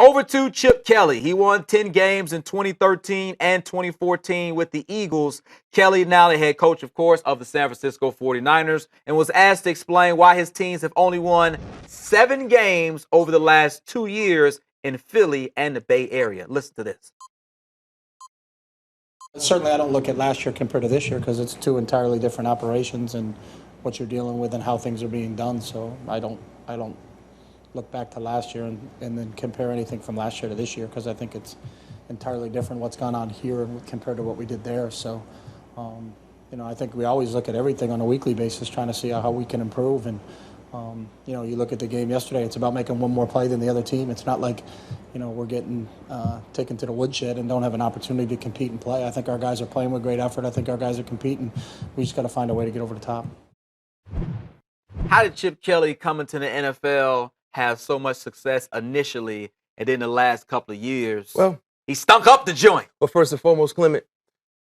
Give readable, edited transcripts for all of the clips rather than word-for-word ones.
Over to Chip Kelly. He won 10 games in 2013 and 2014 with the Eagles. Kelly, now the head coach, of course, of the San Francisco 49ers, and was asked to explain why his teams have only won 7 games over the last 2 years in Philly and the Bay Area. Listen to this. Certainly, I don't look at last year compared to this year because it's two entirely different operations and what you're dealing with and how things are being done. So I don't look back to last year and then compare anything from last year to this year because I think it's entirely different what's gone on here compared to what we did there. So, I think we always look at everything on a weekly basis trying to see how we can improve. And, you look at the game yesterday, it's about making one more play than the other team. It's not like, we're getting taken to the woodshed and don't have an opportunity to compete and play. I think our guys are playing with great effort. I think our guys are competing. We just got to find a way to get over the top. How did Chip Kelly come into the NFL, have so much success initially, and then the last couple of years, Well, he stunk up the joint? Well, first and foremost, Clement,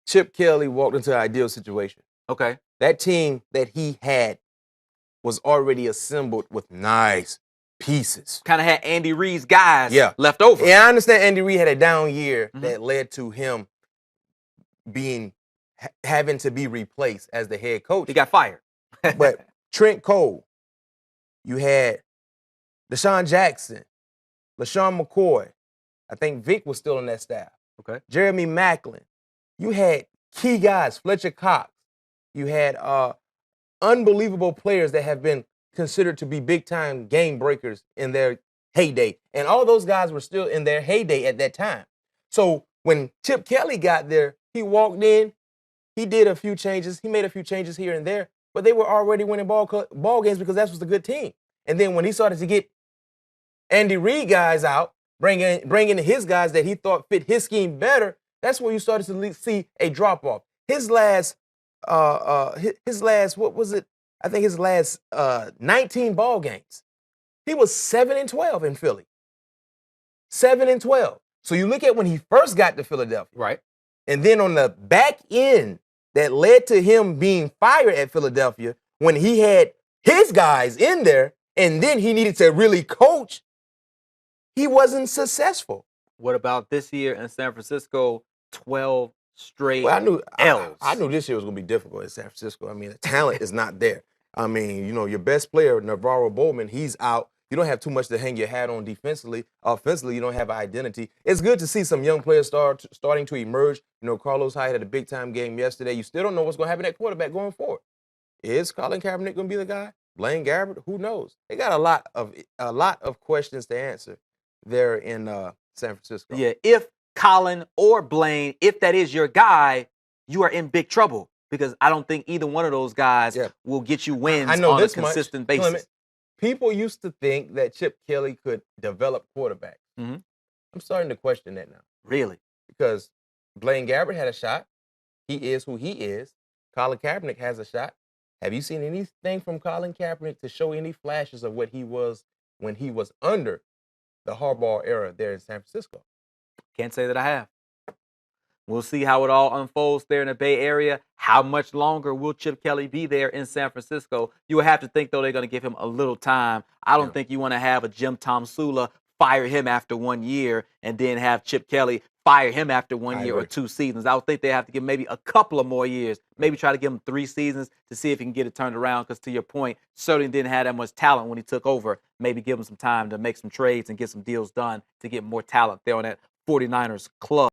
Chip Kelly walked into an ideal situation. Okay. That team that he had was already assembled with nice pieces. Kind of had Andy Reid's guys left over. Yeah, I understand Andy Reid had a down year that led to him having to be replaced as the head coach. He got fired. But Trent Cole, you had Deshaun Jackson, LaShawn McCoy. I think Vic was still on that staff. Okay. Jeremy Maclin. You had key guys, Fletcher Cox. You had unbelievable players that have been considered to be big-time game breakers in their heyday. And all those guys were still in their heyday at that time. So when Chip Kelly got there, he walked in, he did a few changes. He made a few changes here and there, but they were already winning ball games because that was a good team. And then when he started to get Andy Reid guys out, bring in his guys that he thought fit his scheme better, that's where you started to see a drop-off. His last, what was it? I think his last 19 ball games, he was 7-12 in Philly. 7-12. So you look at when he first got to Philadelphia. Right. And then on the back end that led to him being fired at Philadelphia when he had his guys in there and then he needed to really coach, he wasn't successful. What about this year in San Francisco? 12 straight L's. I knew this year was going to be difficult in San Francisco. I mean, the talent is not there. I mean, your best player, Navarro Bowman, he's out. You don't have too much to hang your hat on defensively. Offensively, you don't have an identity. It's good to see some young players starting to emerge. Carlos Hyde had a big-time game yesterday. You still don't know what's going to happen at quarterback going forward. Is Colin Kaepernick going to be the guy? Blaine Gabbert? Who knows? They got a lot of questions to answer there in San Francisco. Yeah, if Colin or Blaine, if that is your guy, you are in big trouble because I don't think either one of those guys will get you wins on a consistent basis. Clement, people used to think that Chip Kelly could develop quarterbacks. Mm-hmm. I'm starting to question that now. Really? Because Blaine Gabbert had a shot. He is who he is. Colin Kaepernick has a shot. Have you seen anything from Colin Kaepernick to show any flashes of what he was when he was under the Harbaugh era there in San Francisco? Can't say that I have. We'll see how it all unfolds there in the Bay Area. How much longer will Chip Kelly be there in San Francisco? You would have to think, though, they're going to give him a little time. I don't think you want to have a Jim Tomsula fire him after 1 year and then have Chip Kelly fire him after 1 year or 2 seasons. I would think they have to give maybe a couple of more years, maybe try to give him 3 seasons to see if he can get it turned around because, to your point, certainly didn't have that much talent when he took over. Maybe give him some time to make some trades and get some deals done to get more talent there on that 49ers club.